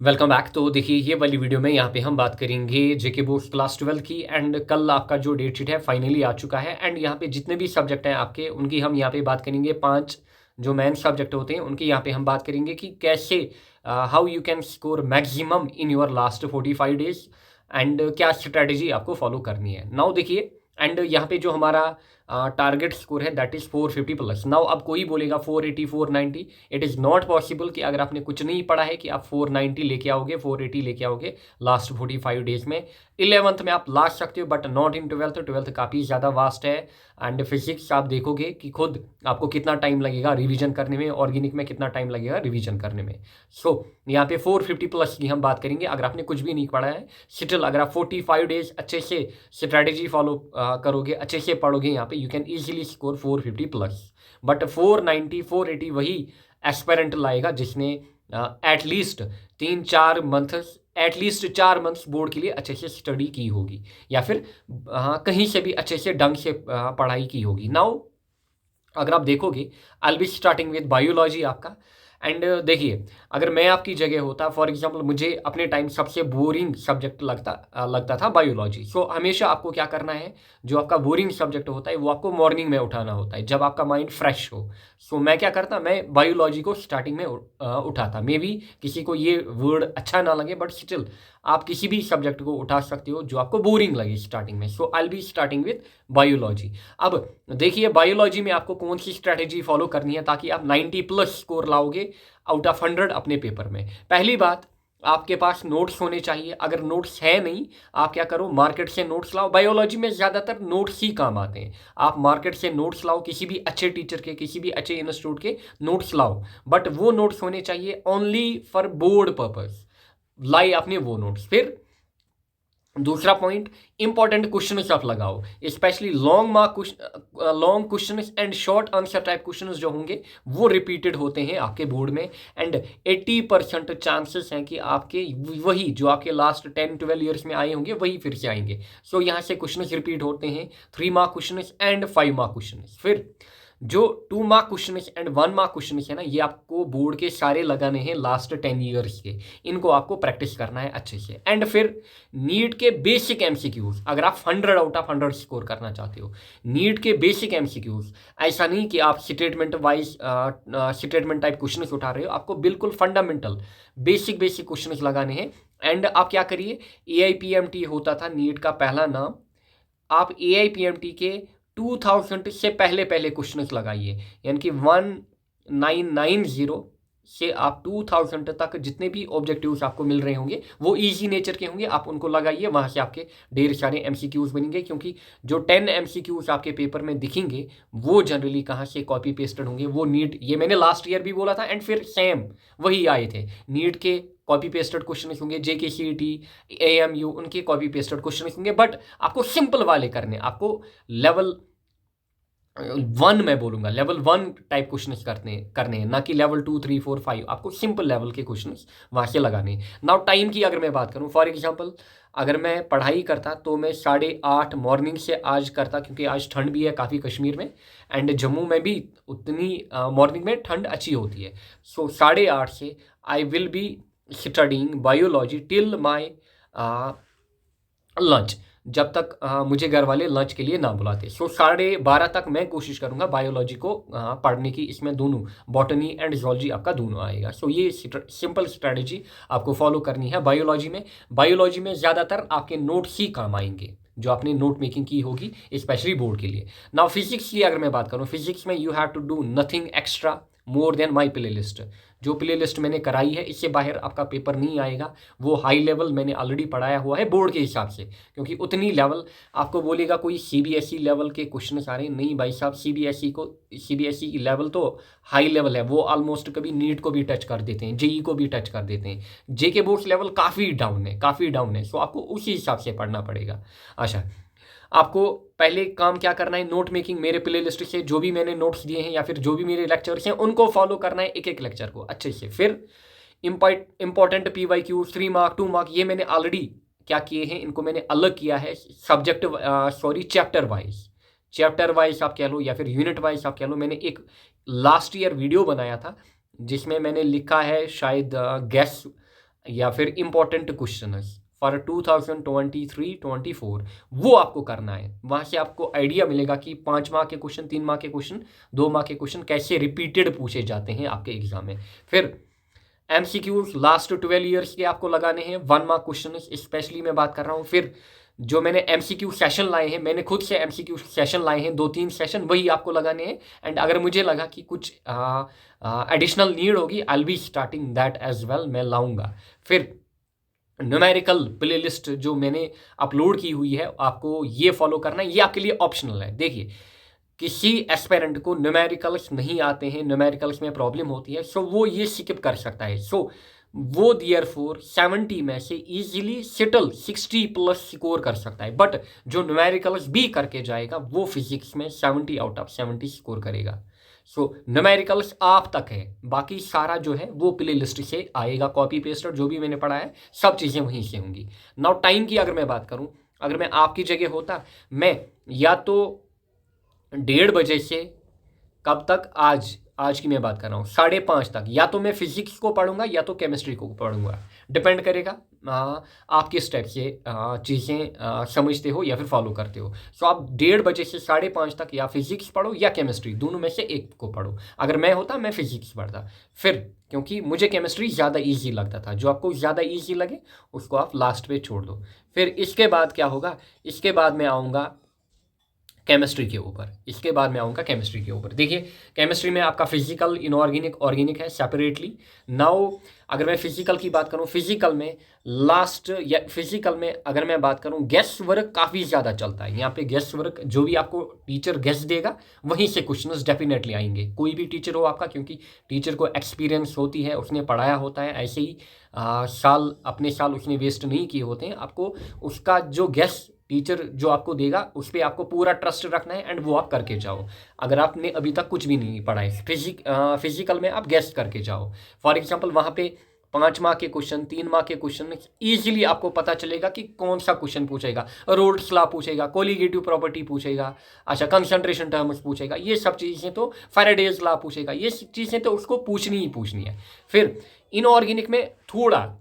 Welcome back. तो देखिए ये वाली वीडियो में यहाँ पे हम बात करेंगे जेके बोर्ड्स क्लास 12 की। एंड कल आपका जो डेट शीट है फाइनली आ चुका है। एंड यहाँ पे जितने भी सब्जेक्ट हैं आपके उनकी हम यहाँ पे बात करेंगे। 5 जो मेन सब्जेक्ट होते हैं उनकी यहाँ पे हम बात करेंगे कि कैसे how you can score maximum in your last 45 days and क्या स्ट्रैटेजी आपको फॉलो करनी है। नाउ देखिए एंड यहाँ पे जो हमारा टारगेट स्कोर है दैट इज़ 450 प्लस। नाउ अब कोई बोलेगा 480 490, इट इज़ नॉट पॉसिबल कि अगर आपने कुछ नहीं पढ़ा है कि आप 490 लेके आओगे 480 लेके आओगे लास्ट 45 डेज में। 11th में आप ला सकते हो बट नॉट इन 12th काफ़ी ज़्यादा वास्ट है। एंड फिजिक्स आप देखोगे कि खुद आपको कितना टाइम लगेगा रिवीजन करने में, ऑर्गेनिक में कितना टाइम लगेगा रिवीजन करने में। सो यहाँ पे 450 प्लस की हम बात करेंगे अगर आपने कुछ भी नहीं पढ़ा है। स्टिल अगर आप 45 डेज अच्छे से स्ट्रैटेजी फॉलो करोगे, अच्छे से पढ़ोगे, यहाँ पे you can easily score 450 plus. But 490 480 वही एस्पेरेंट लाएगा जिसने at least 3-4 months, at least 4 months board के लिए अच्छे से स्टडी की होगी या फिर कहीं से भी अच्छे से ढंग से पढ़ाई की होगी। नाउ अगर आप देखोगे आई बी स्टार्टिंग विद बायोलॉजी आपका। एंड देखिए अगर मैं आपकी जगह होता, फॉर एग्जांपल मुझे अपने टाइम सबसे बोरिंग सब्जेक्ट लगता था बायोलॉजी। सो हमेशा आपको क्या करना है, जो आपका बोरिंग सब्जेक्ट होता है वो आपको मॉर्निंग में उठाना होता है जब आपका माइंड फ्रेश हो। सो मैं क्या करता, मैं बायोलॉजी को स्टार्टिंग में उठाता। मे बी किसी को ये वर्ड अच्छा ना लगे बट स्टिल आप किसी भी सब्जेक्ट को उठा सकते हो जो आपको बोरिंग लगे स्टार्टिंग में। सो आई बी स्टार्टिंग विद बायोलॉजी। अब देखिए बायोलॉजी में आपको कौन सी स्ट्रैटेजी फॉलो करनी है ताकि आप 90 प्लस स्कोर लाओगे आउट ऑफ 100 अपने पेपर में। पहली बात, आपके पास नोट्स होने चाहिए। अगर नोट्स है नहीं, आप क्या करो, मार्केट से नोट्स लाओ। बायोलॉजी में ज़्यादातर नोट्स ही काम आते हैं। आप मार्केट से नोट्स लाओ, किसी भी अच्छे टीचर के, किसी भी अच्छे इंस्टीट्यूट के नोट्स लाओ। बट वो नोट्स होने चाहिए ओनली फॉर बोर्ड पर्पस। लाई अपने वो नोट्स। फिर दूसरा पॉइंट, इंपॉर्टेंट क्वेश्चन आप लगाओ, specially long question and short answer type question जो होंगे वो रिपीटेड होते हैं आपके बोर्ड में। एंड 80% चांसेस हैं कि आपके वही जो आपके लास्ट 10-12 ईयर्स में आए होंगे वही फिर से आएंगे। सो यहाँ से क्वेश्चन रिपीट होते हैं, 3 mark question and 5 mark question. फिर जो 2 mark question and 1 mark question है ना, ये आपको बोर्ड के सारे लगाने हैं लास्ट 10 ईयर्स के। इनको आपको प्रैक्टिस करना है अच्छे से। एंड फिर नीट के बेसिक एमसीक्यूज, अगर आप 100 आउट ऑफ 100 स्कोर करना चाहते हो, नीट के बेसिक एमसीक्यूज, ऐसा नहीं कि आप statement wise statement type question उठा रहे हो, आपको बिल्कुल फंडामेंटल बेसिक क्वेश्चन लगाने हैं। एंड आप क्या करिए, AIPMT होता था नीट का पहला नाम, आप AIPMT के 2000 से पहले क्वेश्चंस लगाइए। यानी कि 1990 से आप 2000 तक जितने भी ऑब्जेक्टिव्स आपको मिल रहे होंगे वो इजी नेचर के होंगे, आप उनको लगाइए। वहाँ से आपके ढेर सारे MCQs बनेंगे, क्योंकि जो 10 MCQs आपके पेपर में दिखेंगे वो जनरली कहाँ से कॉपी पेस्टेड होंगे, वो नीट, ये मैंने लास्ट ईयर भी बोला था एंड फिर सेम वही आए थे। नीट के कॉपी पेस्टेड क्वेश्चन होंगे, JKCET AMU उनके कॉपी पेस्टेड क्वेश्चन होंगे। बट आपको सिंपल वाले करने, आपको लेवल 1 मैं बोलूँगा, लेवल 1 टाइप क्वेश्चन करने हैं, ना कि लेवल 2 3 4 5। आपको सिंपल लेवल के क्वेश्चन वहाँ से लगाने हैं। नाउ टाइम की अगर मैं बात करूँ, फॉर एग्जांपल अगर मैं पढ़ाई करता तो मैं 8:30 मॉर्निंग से आज करता, क्योंकि आज ठंड भी है काफ़ी कश्मीर में एंड जम्मू में भी उतनी मॉर्निंग में ठंड अच्छी होती है। सो 8:30 से आई will be studying biology till my lunch, जब तक मुझे घर वाले लंच के लिए ना बुलाते। सो 12:30 तक मैं कोशिश करूंगा बायोलॉजी को पढ़ने की। इसमें दोनों बॉटनी एंड जूलॉजी आपका दोनों आएगा। सो ये सिंपल स्ट्रेटजी आपको फॉलो करनी है बायोलॉजी में। बायोलॉजी में ज़्यादातर आपके नोट्स ही काम आएंगे जो आपने नोट मेकिंग की होगी, स्पेशली बोर्ड के लिए। नाउ फिजिक्स की अगर मैं बात करूँ, फिजिक्स में you have to do nothing extra more than my playlist. जो प्ले लिस्ट मैंने कराई है इससे बाहर आपका पेपर नहीं आएगा। वो हाई लेवल मैंने ऑलरेडी पढ़ाया हुआ है बोर्ड के हिसाब से, क्योंकि उतनी लेवल आपको बोलेगा कोई CBSE लेवल के क्वेश्चन सारे नहीं भाई साहब। CBSE की लेवल तो हाई लेवल है, वो ऑलमोस्ट कभी नीट को भी टच कर देते हैं, JEE को भी टच कर देते हैं। JK बोर्ड्स लेवल काफ़ी डाउन है। सो आपको उसी हिसाब से पढ़ना पड़ेगा। अच्छा, आपको पहले काम क्या करना है, नोट मेकिंग। मेरे प्ले लिस्ट से जो भी मैंने नोट्स दिए हैं या फिर जो भी मेरे लेक्चर्स हैं उनको फॉलो करना है, एक लेक्चर को अच्छे से। फिर इंपॉर्टेंट PYQ 3 मार्क 2 मार्क ये मैंने ऑलरेडी क्या किए हैं, इनको मैंने अलग किया है चैप्टर वाइज आप कह लो या फिर यूनिट वाइज आप कह लो। मैंने एक लास्ट ईयर वीडियो बनाया था जिसमें मैंने लिखा है शायद गैस या फिर इंपॉर्टेंट क्वेश्चन फॉर 2023-24 वो आपको करना है। वहाँ से आपको आइडिया मिलेगा कि 5 मार्क के क्वेश्चन, 3 मार्क के क्वेश्चन, 2 मार्क के क्वेश्चन कैसे रिपीटेड पूछे जाते हैं आपके एग्जाम में। फिर MCQs लास्ट 12 ईयर्स के आपको लगाने हैं, 1 मार्क क्वेश्चन स्पेशली मैं बात कर रहा हूँ। फिर जो मैंने MCQ सेशन लाए हैं, मैंने खुद से MCQ सेशन लाए हैं 2-3 सेशन, वही आपको लगाने हैं। एंड अगर मुझे लगा कि कुछ एडिशनल नीड होगी, I will be starting that as well, मैं लाऊंगा। फिर न्यूमेरिकल प्लेलिस्ट जो मैंने अपलोड की हुई है, आपको ये फॉलो करना है, ये आपके लिए ऑप्शनल है। देखिए, किसी एस्पेरेंट को न्यूमेरिकल्स नहीं आते हैं, न्यूमेरिकल्स में प्रॉब्लम होती है, सो वो ये स्किप कर सकता है। सो वो देयरफॉर 70 में से इजीली सेटल 60+ स्कोर कर सकता है। बट जो न्यूमेरिकल्स भी करके जाएगा वो फिजिक्स में 70 आउट ऑफ 70 स्कोर करेगा। सो न्यूमेरिकल्स आप तक है, बाकी सारा जो है वो प्ले लिस्ट से आएगा, कॉपी पेस्टर जो भी मैंने पढ़ा है सब चीज़ें वहीं से होंगी। नाउ टाइम की अगर मैं बात करूं, अगर मैं आपकी जगह होता, मैं या तो 1:30 बजे से कब तक, आज की मैं बात कर रहा हूँ 5:30 तक, या तो मैं फिजिक्स को पढ़ूंगा या तो केमिस्ट्री को पढ़ूंगा, डिपेंड करेगा आप किस टाइप से चीज़ें समझते हो या फिर फॉलो करते हो। सो आप 1:30 बजे से 5:30 तक या फिजिक्स पढ़ो या केमिस्ट्री, दोनों में से एक को पढ़ो। अगर मैं होता मैं फिजिक्स पढ़ता, फिर क्योंकि मुझे केमिस्ट्री ज़्यादा ईजी लगता था, जो आपको ज़्यादा ईजी लगे उसको आप लास्ट पे छोड़ दो। फिर इसके बाद क्या होगा, इसके बाद मैं आऊँगा केमिस्ट्री के ऊपर। देखिए, केमिस्ट्री में आपका फिजिकल, इनऑर्गेनिक, ऑर्गेनिक है सेपरेटली। नाउ अगर मैं फिजिकल की बात करूं, फिजिकल में अगर मैं बात करूं, गेस वर्क काफ़ी ज़्यादा चलता है। यहाँ पे गेस वर्क जो भी आपको टीचर गेस देगा वहीं से क्वेश्चंस डेफिनेटली आएंगे, कोई भी टीचर हो आपका, क्योंकि टीचर को एक्सपीरियंस होती है, उसने पढ़ाया होता है। ऐसे ही अपने साल उसने वेस्ट नहीं किए होते हैं। आपको उसका जो गेस टीचर जो आपको देगा उस पर आपको पूरा ट्रस्ट रखना है एंड वो आप करके जाओ। अगर आपने अभी तक कुछ भी नहीं पढ़ा है, फिजिकल में आप गेस करके जाओ। फॉर एग्जांपल वहाँ पे 5 मार्क के क्वेश्चन, 3 मार्क के क्वेश्चन, ईजिली आपको पता चलेगा कि कौन सा क्वेश्चन पूछेगा। रोल्स लॉ पूछेगा, कोलिगेटिव प्रॉपर्टी पूछेगा, अच्छा कंसंट्रेशन टर्म्स पूछेगा, ये सब चीज़ें तो फैराडेज लॉ पूछेगा, ये चीज़ें तो उसको पूछनी ही पूछनी है। फिर इनऑर्गेनिक में थोड़ा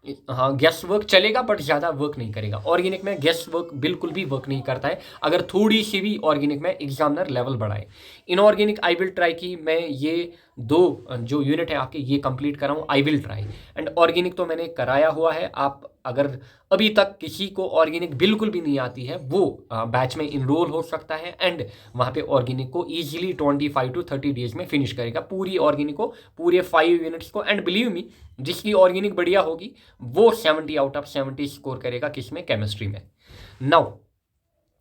गेस वर्क चलेगा बट ज़्यादा वर्क नहीं करेगा। ऑर्गेनिक में गेस वर्क बिल्कुल भी वर्क नहीं करता है, अगर थोड़ी सी भी ऑर्गेनिक में एग्जामिनर लेवल बढ़ाए। इनऑर्गेनिक आई विल ट्राई कि मैं ये 2 जो यूनिट है आपके ये कंप्लीट कराऊँ, I will try. And organic तो मैंने कराया हुआ है। आप अगर अभी तक किसी को ऑर्गेनिक बिल्कुल भी नहीं आती है, वो बैच में इनरोल हो सकता है एंड वहाँ पे ऑर्गेनिक को ईजिली 25 to 30 डेज में फिनिश करेगा, पूरी ऑर्गेनिक को, पूरे 5 यूनिट्स को। एंड बिलीव मी, जिसकी ऑर्गेनिक बढ़िया होगी वो 70 आउट ऑफ 70 स्कोर करेगा, किसमें, केमिस्ट्री में।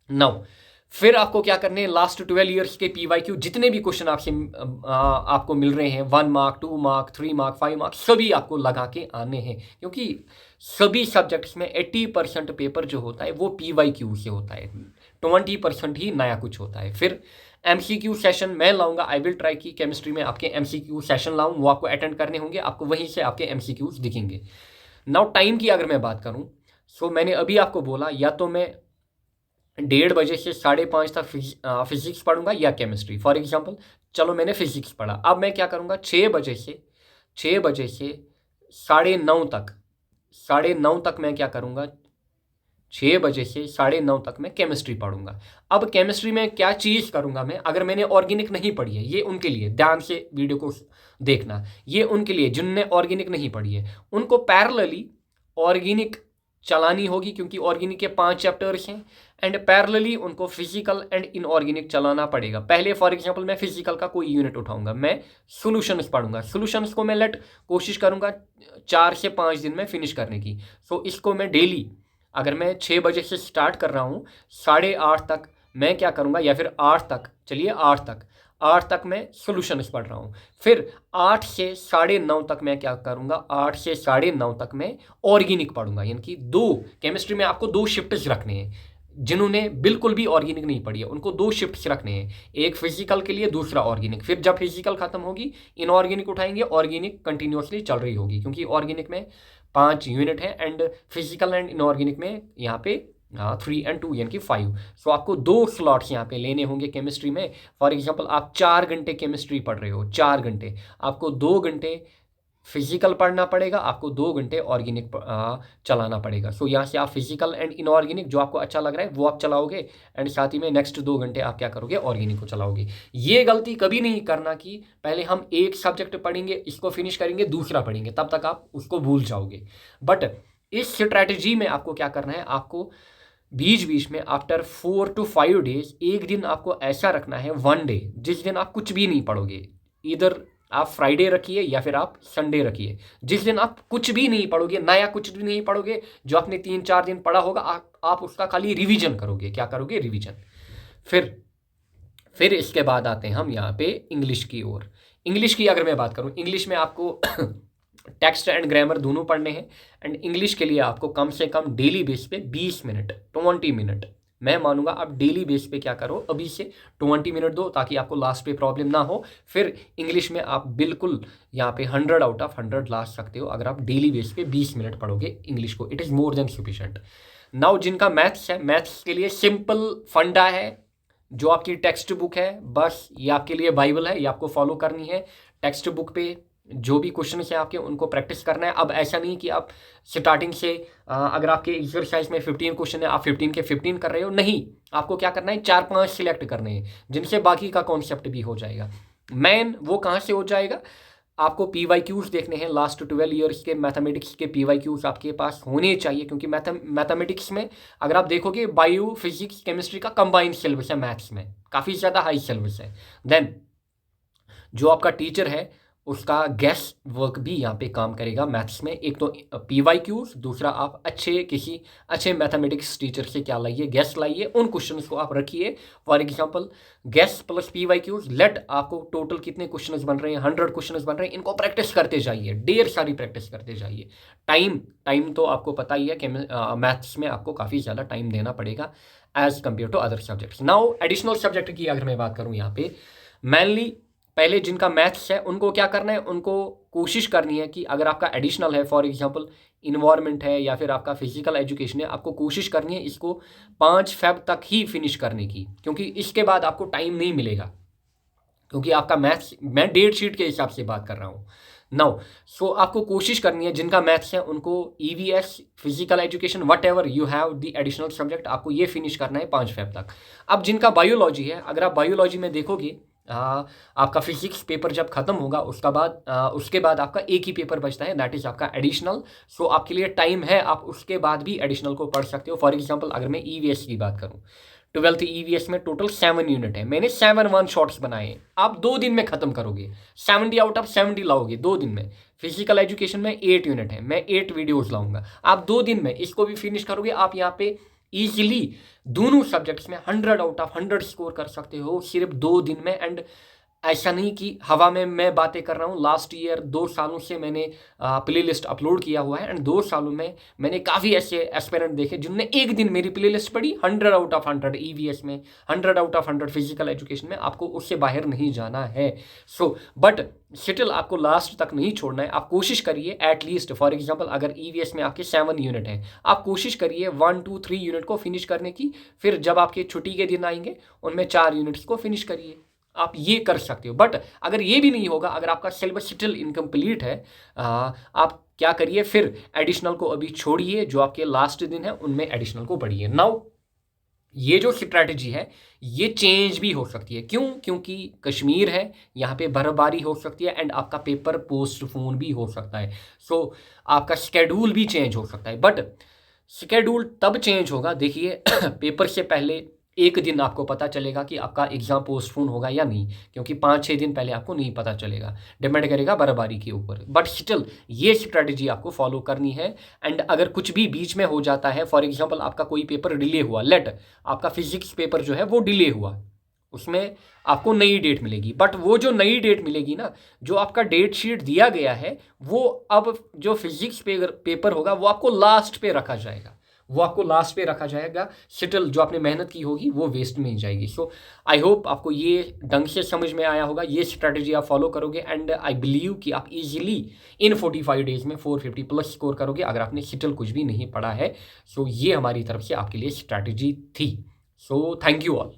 नाउ फिर आपको क्या करने हैं, लास्ट 12 ईयर्स के PYQ जितने भी क्वेश्चन आपको मिल रहे हैं, 1 मार्क, 2 मार्क, 3 मार्क, 5 मार्क, सभी आपको लगा के आने हैं, क्योंकि सभी सब्जेक्ट्स में 80% पेपर जो होता है वो PYQ से होता है, 20% ही नया कुछ होता है। फिर MCQ सेशन मैं लाऊंगा, आई विल ट्राई की केमिस्ट्री में आपके MCQ सेशन लाऊं, वो आपको अटेंड करने होंगे, आपको वहीं से आपके MCQs दिखेंगे। नाउ टाइम की अगर मैं बात करूं, सो मैंने अभी आपको बोला या तो मैं 1:30 बजे से 5:30 तक फिजिक्स पढ़ूंगा या केमिस्ट्री। फॉर एग्जांपल चलो मैंने फिजिक्स पढ़ा, अब मैं क्या करूंगा, 6 बजे से 9:30 तक मैं क्या करूंगा, 6 बजे से 9:30 तक मैं केमिस्ट्री पढ़ूंगा। अब केमिस्ट्री में क्या चीज़ करूंगा मैं, अगर मैंने ऑर्गेनिक नहीं पढ़ी है, ये उनके लिए, ध्यान से वीडियो को देखना, ये उनके लिए जिनने ऑर्गेनिक नहीं पढ़ी है, उनको पैरेलली ऑर्गेनिक चलानी होगी, क्योंकि ऑर्गेनिक के 5 चैप्टर्स हैं एंड पैरेलली उनको फिजिकल एंड इनऑर्गेनिक चलाना पड़ेगा। पहले फॉर एग्जांपल मैं फिजिकल का कोई यूनिट उठाऊंगा, मैं सॉल्यूशंस पढ़ूंगा, सॉल्यूशंस को मैं कोशिश करूंगा 4 से 5 दिन में फिनिश करने की। सो इसको मैं डेली, अगर मैं 6 बजे से स्टार्ट कर रहा हूँ, 8:30 तक मैं क्या करूँगा, या फिर 8 तक, चलिए 8 तक मैं सॉल्यूशंस पढ़ रहा हूँ। फिर 8 से 9:30 तक मैं क्या करूँगा, 8 से 9:30 तक मैं ऑर्गेनिक पढ़ूंगा। यानी कि 2 केमिस्ट्री में आपको 2 शिफ्ट्स रखने हैं, जिन्होंने बिल्कुल भी ऑर्गेनिक नहीं पढ़ी है उनको 2 शिफ्ट्स रखने हैं, एक फिजिकल के लिए, दूसरा ऑर्गेनिक। फिर जब फिजिकल खत्म होगी, इनऑर्गेनिक उठाएंगे, ऑर्गेनिक कंटिन्यूसली चल रही होगी, क्योंकि ऑर्गेनिक में 5 यूनिट है एंड फिजिकल एंड इनऑर्गेनिक में यहाँ पे 3 and 2 यानी कि 5। सो आपको 2 स्लॉट्स यहाँ पे लेने होंगे केमिस्ट्री में। फॉर एग्जांपल आप 4 घंटे केमिस्ट्री पढ़ रहे हो, 4 घंटे, आपको 2 घंटे फिजिकल पढ़ना पड़ेगा, आपको 2 घंटे ऑर्गेनिक चलाना पड़ेगा। सो यहाँ से आप फिजिकल एंड इनऑर्गेनिक जो आपको अच्छा लग रहा है वो आप चलाओगे, एंड साथ ही में नेक्स्ट 2 घंटे आप क्या करोगे, ऑर्गेनिक को चलाओगे। ये गलती कभी नहीं करना कि पहले हम एक सब्जेक्ट पढ़ेंगे, इसको फिनिश करेंगे, दूसरा पढ़ेंगे, तब तक आप उसको भूल जाओगे। बट इस स्ट्रैटेजी में आपको क्या करना है, आपको बीच बीच में आफ्टर 4 to 5 डेज एक दिन आपको ऐसा रखना है, 1 डे, जिस दिन आप कुछ भी नहीं पढ़ोगे। इधर आप फ्राइडे रखिए या फिर आप संडे रखिए, जिस दिन आप कुछ भी नहीं पढ़ोगे, नया कुछ भी नहीं पढ़ोगे, जो आपने 3-4 दिन पढ़ा होगा आप उसका खाली रिवीजन करोगे। क्या करोगे, रिवीजन। फिर इसके बाद आते हैं हम यहाँ पे इंग्लिश की ओर। इंग्लिश की अगर मैं बात करूँ, इंग्लिश में आपको टेक्स्ट एंड ग्रामर दोनों पढ़ने हैं, एंड इंग्लिश के लिए आपको कम से कम डेली बेस पे 20 मिनट 20 मिनट मैं मानूंगा आप डेली बेस पे क्या करो, अभी से 20 मिनट दो, ताकि आपको लास्ट पे प्रॉब्लम ना हो। फिर इंग्लिश में आप बिल्कुल यहाँ पे 100 आउट ऑफ 100 ला सकते हो अगर आप डेली बेस पे 20 मिनट पढ़ोगे इंग्लिश को। It is more than sufficient. Now जिनका मैथ्स है, मैथ्स के लिए सिंपल फंडा है, जो आपकी टेक्स्ट बुक है, बस ये आपके लिए बाइबल है, ये आपको फॉलो करनी है। टेक्स्ट बुक पे जो भी क्वेश्चन है आपके, उनको प्रैक्टिस करना है। अब ऐसा नहीं कि आप स्टार्टिंग से अगर आपके एक्सरसाइज में 15 क्वेश्चन है, आप 15 के 15 कर रहे हो, नहीं, आपको क्या करना है, 4-5 सिलेक्ट करने हैं, जिनसे बाकी का कॉन्सेप्ट भी हो जाएगा। मेन वो कहाँ से हो जाएगा, आपको PYQs देखने हैं, लास्ट 12 ईयर्स के मैथमेटिक्स के PYQs आपके पास होने चाहिए, क्योंकि मैथमेटिक्स में अगर आप देखोगे, बायो, फिजिक्स, केमिस्ट्री का कंबाइंड सिलेबस है, मैथ्स में काफ़ी ज़्यादा हाई सिलेबस है। देन जो आपका टीचर है उसका गैस वर्क भी यहाँ पे काम करेगा मैथ्स में। एक तो PYQs, दूसरा आप किसी अच्छे मैथमेटिक्स टीचर से क्या लाइए, गैस लाइए, उन क्वेश्चंस को आप रखिए। For example guess plus PYQs, let आपको टोटल कितने क्वेश्चंस बन रहे हैं, 100 क्वेश्चंस बन रहे हैं, इनको प्रैक्टिस करते जाइए, ढेर सारी प्रैक्टिस करते जाइए। टाइम तो आपको पता ही है कि मैथ्स में आपको काफ़ी ज़्यादा टाइम देना पड़ेगा as compare to other subjects. Now additional subject की अगर मैं बात करूँ, यहाँ पे मेनली पहले जिनका मैथ्स है उनको क्या करना है, उनको कोशिश करनी है कि अगर आपका एडिशनल है, फॉर एग्जांपल इन्वायरमेंट है या फिर आपका फिजिकल एजुकेशन है, आपको कोशिश करनी है इसको 5 फेब तक ही फिनिश करने की, क्योंकि इसके बाद आपको टाइम नहीं मिलेगा, क्योंकि आपका मैथ्स, मैं डेट शीट के हिसाब से बात कर रहा हूँ नाउ। सो आपको कोशिश करनी है जिनका मैथ्स है उनको EVS, physical education, what ever you have the additional subject, आपको ये फिनिश करना है 5 फेब तक। अब जिनका बायोलॉजी है, अगर आप बायोलॉजी में देखोगे, आपका फिजिक्स पेपर जब खत्म होगा उसके बाद आपका एक ही पेपर बचता है, दैट इज आपका एडिशनल। सो आपके लिए टाइम है, आप उसके बाद भी एडिशनल को पढ़ सकते हो। फॉर एग्जांपल अगर मैं EVS की बात करूं, 12th EVS में टोटल 7 यूनिट है, मैंने 7 वन शॉट्स बनाए हैं, आप 2 दिन में खत्म करोगे, 70 आउट ऑफ 70 लाओगे 2 दिन में। फिजिकल एजुकेशन में 8 यूनिट है, मैं 8 वीडियोज लाऊंगा, आप 2 दिन में इसको भी फिनिश करोगे। आप यहाँ पे ईजिली दोनों सब्जेक्ट्स में 100 आउट ऑफ 100 स्कोर कर सकते हो सिर्फ 2 दिन में। एंड ऐसा नहीं कि हवा में मैं बातें कर रहा हूँ, लास्ट ईयर 2 सालों से मैंने प्लेलिस्ट अपलोड किया हुआ है, एंड 2 सालों में मैंने काफ़ी ऐसे एस्पिरेंट देखे जिनने एक दिन मेरी प्लेलिस्ट पढ़ी, 100 आउट ऑफ 100 EVS में, 100 आउट ऑफ 100 फिजिकल एजुकेशन में। आपको उससे बाहर नहीं जाना है। सो बट स्टिल आपको लास्ट तक नहीं छोड़ना है, आप कोशिश करिए एटलीस्ट, फॉर एग्जाम्पल अगर EVS में आपके 7 यूनिट हैं, आप कोशिश करिए 1, 2, 3 यूनिट को फिनिश करने की। फिर जब आपके छुट्टी के दिन आएंगे उनमें 4 यूनिट्स को फिनिश करिए, आप ये कर सकते हो। बट अगर ये भी नहीं होगा, अगर आपका सिलेबस स्टिल इनकम्प्लीट है, आप क्या करिए, फिर एडिशनल को अभी छोड़िए, जो आपके लास्ट दिन है उनमें एडिशनल को पढ़िए। नाउ ये जो स्ट्रैटेजी है ये चेंज भी हो सकती है, क्यों? क्योंकि कश्मीर है, यहाँ पे बर्फबारी हो सकती है, एंड आपका पेपर पोस्टपोन भी हो सकता है। सो आपका स्केड्यूल भी चेंज हो सकता है। बट स्केड्यूल तब चेंज होगा, देखिए पेपर से पहले एक दिन आपको पता चलेगा कि आपका एग्ज़ाम पोस्टपोन होगा या नहीं, क्योंकि 5-6 दिन पहले आपको नहीं पता चलेगा, डिपेंड करेगा बर्फबारी के ऊपर। बट स्टिल ये स्ट्रैटेजी आपको फॉलो करनी है। एंड अगर कुछ भी बीच में हो जाता है, फॉर एग्जांपल आपका कोई पेपर डिले हुआ, लेट आपका फिजिक्स पेपर जो है वो डिले हुआ, उसमें आपको नई डेट मिलेगी। बट वो जो नई डेट मिलेगी ना, जो आपका डेट शीट दिया गया है, वो अब जो फिजिक्स पेपर होगा वो आपको लास्ट पे रखा जाएगा, स्टिल जो आपने मेहनत की होगी वो वेस्ट में ही जाएगी। सो आई होप आपको ये ढंग से समझ में आया होगा, ये स्ट्रैटेजी आप फॉलो करोगे, एंड आई बिलीव कि आप इजीली इन 45 डेज में 450 प्लस स्कोर करोगे अगर आपने स्टिल कुछ भी नहीं पढ़ा है। सो ये हमारी तरफ से आपके लिए स्ट्रैटेजी थी। So thank you all.